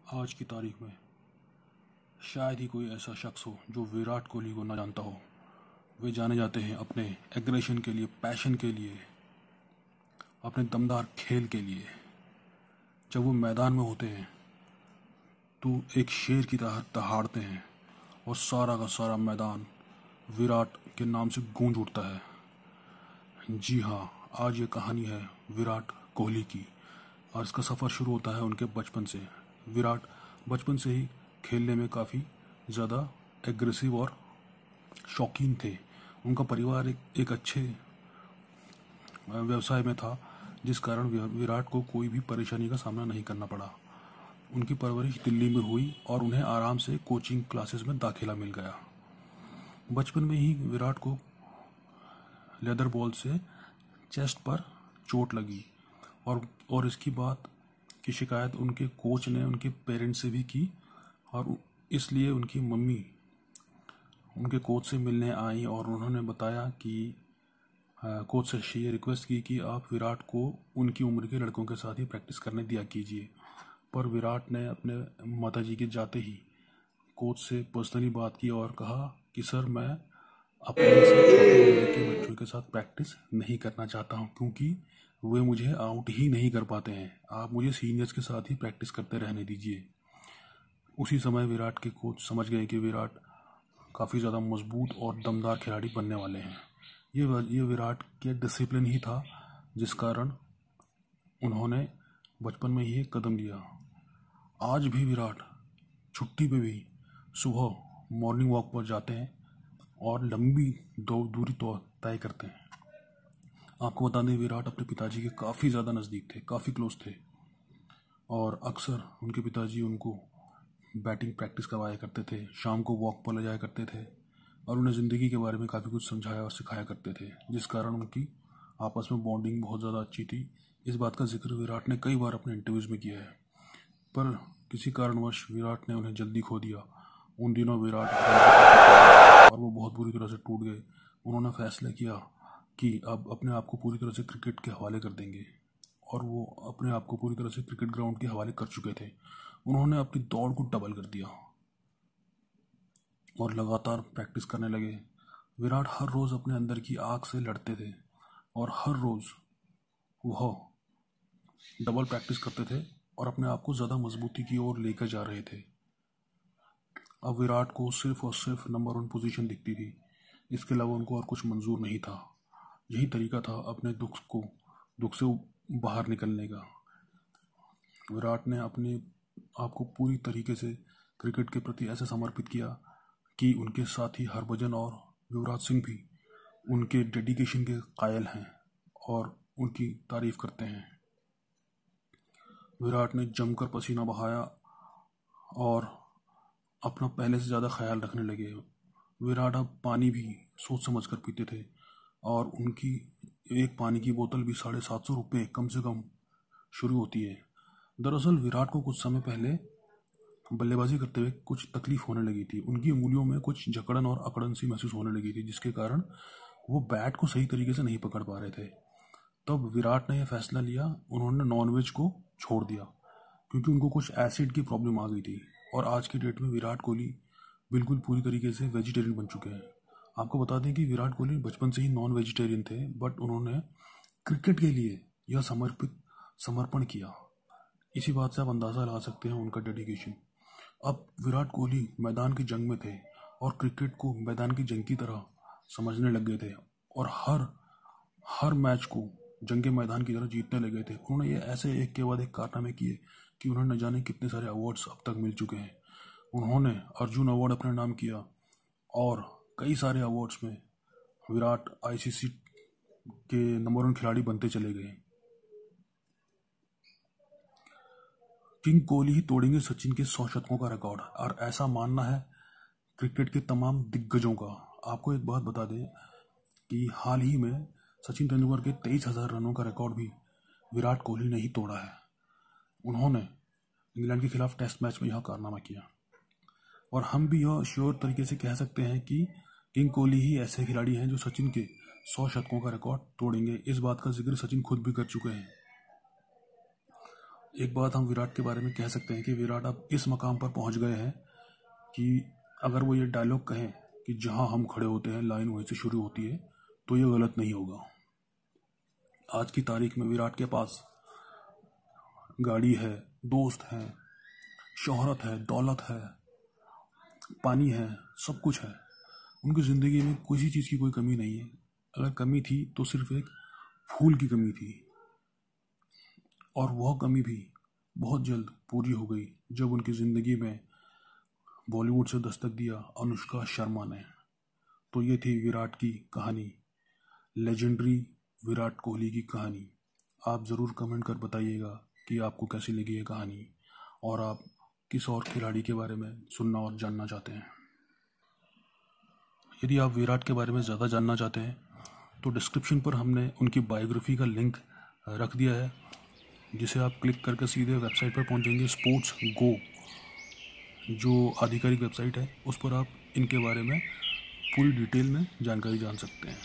आज की तारीख में शायद ही कोई ऐसा शख्स हो जो विराट कोहली को ना जानता हो। वे जाने जाते हैं अपने एग्रेशन के लिए, पैशन के लिए, अपने दमदार खेल के लिए। जब वो मैदान में होते हैं तो एक शेर की तरह दहाड़ते हैं और सारा का सारा मैदान विराट के नाम से गूंज उठता है। जी हाँ, आज ये कहानी है विराट कोहली की और इसका सफ़र शुरू होता है उनके बचपन से। विराट बचपन से ही खेलने में काफ़ी ज़्यादा एग्रेसिव और शौकीन थे। उनका परिवार एक अच्छे व्यवसाय में था, जिस कारण विराट को कोई भी परेशानी का सामना नहीं करना पड़ा। उनकी परवरिश दिल्ली में हुई और उन्हें आराम से कोचिंग क्लासेस में दाखिला मिल गया। बचपन में ही विराट को लेदर बॉल से चेस्ट पर चोट लगी और इसकी बात की शिकायत उनके कोच ने उनके पेरेंट्स से भी की और इसलिए उनकी मम्मी उनके कोच से मिलने आई और उन्होंने बताया कि कोच से ये रिक्वेस्ट की कि आप विराट को उनकी उम्र के लड़कों के साथ ही प्रैक्टिस करने दिया कीजिए। पर विराट ने अपने माताजी के जाते ही कोच से पर्सनली बात की और कहा कि सर, मैं अपने से छोटे उम्र के बच्चों के साथ प्रैक्टिस नहीं करना चाहता हूं, क्योंकि वे मुझे आउट ही नहीं कर पाते हैं। आप मुझे सीनियर्स के साथ ही प्रैक्टिस करते रहने दीजिए। उसी समय विराट के कोच समझ गए कि विराट काफ़ी ज़्यादा मजबूत और दमदार खिलाड़ी बनने वाले हैं। ये विराट के डिसिप्लिन ही था जिस कारण उन्होंने बचपन में ही एक कदम लिया। आज भी विराट छुट्टी पे भी सुबह मॉर्निंग वॉक पर जाते हैं और लंबी दूरी तय करते हैं। आपको बता दें, विराट अपने पिताजी के काफ़ी ज़्यादा नज़दीक थे, काफ़ी क्लोज थे और अक्सर उनके पिताजी उनको बैटिंग प्रैक्टिस करवाया करते थे, शाम को वॉक पर ले जाया करते थे और उन्हें ज़िंदगी के बारे में काफ़ी कुछ समझाया और सिखाया करते थे, जिस कारण उनकी आपस में बॉन्डिंग बहुत ज़्यादा अच्छी थी। इस बात का जिक्र विराट ने कई बार अपने इंटरव्यूज़ में किया है, पर किसी कारणवश विराट ने उन्हें जल्दी खो दिया। उन दिनों विराट और वो बहुत बुरी तरह से टूट गए। उन्होंने फैसला किया कि अब अपने आप को पूरी तरह से क्रिकेट के हवाले कर देंगे और वो अपने आप को पूरी तरह से क्रिकेट ग्राउंड के हवाले कर चुके थे। उन्होंने अपनी दौड़ को डबल कर दिया और लगातार प्रैक्टिस करने लगे। विराट हर रोज़ अपने अंदर की आग से लड़ते थे और हर रोज़ वह डबल प्रैक्टिस करते थे और अपने आप को ज़्यादा मजबूती की ओर लेकर जा रहे थे। अब विराट को सिर्फ और सिर्फ नंबर 1 पोजीशन दिखती थी, इसके अलावा उनको और कुछ मंजूर नहीं था। यही तरीका था अपने दुख से बाहर निकलने का। विराट ने अपने आप को पूरी तरीके से क्रिकेट के प्रति ऐसे समर्पित किया कि उनके साथी हरभजन और युवराज सिंह भी उनके डेडिकेशन के कायल हैं और उनकी तारीफ करते हैं। विराट ने जमकर पसीना बहाया और अपना पहले से ज़्यादा ख्याल रखने लगे। विराट अब पानी भी सोच समझ कर पीते थे और उनकी एक पानी की बोतल भी 750 रुपये कम से कम शुरू होती है। दरअसल विराट को कुछ समय पहले बल्लेबाजी करते हुए कुछ तकलीफ होने लगी थी। उनकी उंगलियों में कुछ जकड़न और अकड़न सी महसूस होने लगी थी, जिसके कारण वो बैट को सही तरीके से नहीं पकड़ पा रहे थे। तब विराट ने यह फैसला लिया, उन्होंने नॉनवेज को छोड़ दिया क्योंकि उनको कुछ एसिड की प्रॉब्लम आ गई थी। और आज की डेट में विराट कोहली बिल्कुल पूरी तरीके से वेजिटेरियन बन चुके हैं। आपको बता दें कि विराट कोहली बचपन से ही नॉन वेजिटेरियन थे, बट उन्होंने क्रिकेट के लिए यह समर्पण किया। इसी बात से आप अंदाज़ा लगा सकते हैं उनका डेडिकेशन। अब विराट कोहली मैदान की जंग में थे और क्रिकेट को मैदान की जंग की तरह समझने लग गए थे और हर मैच को जंग के मैदान की तरह जीतने लगे थे। उन्होंने ये ऐसे एक के बाद एक कारनामे किए कि उन्हें न जाने कितने सारे अवार्ड्स अब तक मिल चुके हैं। उन्होंने अर्जुन अवार्ड अपने नाम किया और कई सारे अवार्ड्स में विराट आईसीसी के नंबर 1 खिलाड़ी बनते चले गए। किंग कोहली ही तोड़ेंगे सचिन के 100 शतकों का रिकॉर्ड, और ऐसा मानना है क्रिकेट के तमाम दिग्गजों का। आपको एक बात बता दें कि हाल ही में सचिन तेंदुलकर के 23,000 रनों का रिकॉर्ड भी विराट कोहली ने ही तोड़ा है। उन्होंने इंग्लैंड के खिलाफ टेस्ट मैच में यह कारनामा किया और हम भी यह श्योर तरीके से कह सकते हैं कि किंग कोहली ही ऐसे खिलाड़ी हैं जो सचिन के 100 शतकों का रिकॉर्ड तोड़ेंगे। इस बात का जिक्र सचिन खुद भी कर चुके हैं। एक बात हम विराट के बारे में कह सकते हैं कि विराट अब इस मकाम पर पहुंच गए हैं कि अगर वो ये डायलॉग कहें कि जहां हम खड़े होते हैं लाइन वहीं से शुरू होती है, तो ये गलत नहीं होगा। आज की तारीख में विराट के पास गाड़ी है, दोस्त हैं, शोहरत है, दौलत है, पानी है, सब कुछ है। उनकी ज़िंदगी में किसी चीज़ की कोई कमी नहीं है। अगर कमी थी तो सिर्फ एक फूल की कमी थी, और वह कमी भी बहुत जल्द पूरी हो गई जब उनकी ज़िंदगी में बॉलीवुड से दस्तक दिया अनुष्का शर्मा ने। तो ये थी विराट की कहानी, लेजेंडरी विराट कोहली की कहानी। आप ज़रूर कमेंट कर बताइएगा कि आपको कैसी लगी ये कहानी, और आप किस और खिलाड़ी के बारे में सुनना और जानना चाहते हैं। यदि आप विराट के बारे में ज़्यादा जानना चाहते हैं तो डिस्क्रिप्शन पर हमने उनकी बायोग्राफी का लिंक रख दिया है, जिसे आप क्लिक करके सीधे वेबसाइट पर पहुंचेंगे। स्पोर्ट्स गो जो आधिकारिक वेबसाइट है, उस पर आप इनके बारे में पूरी डिटेल में जानकारी जान सकते हैं।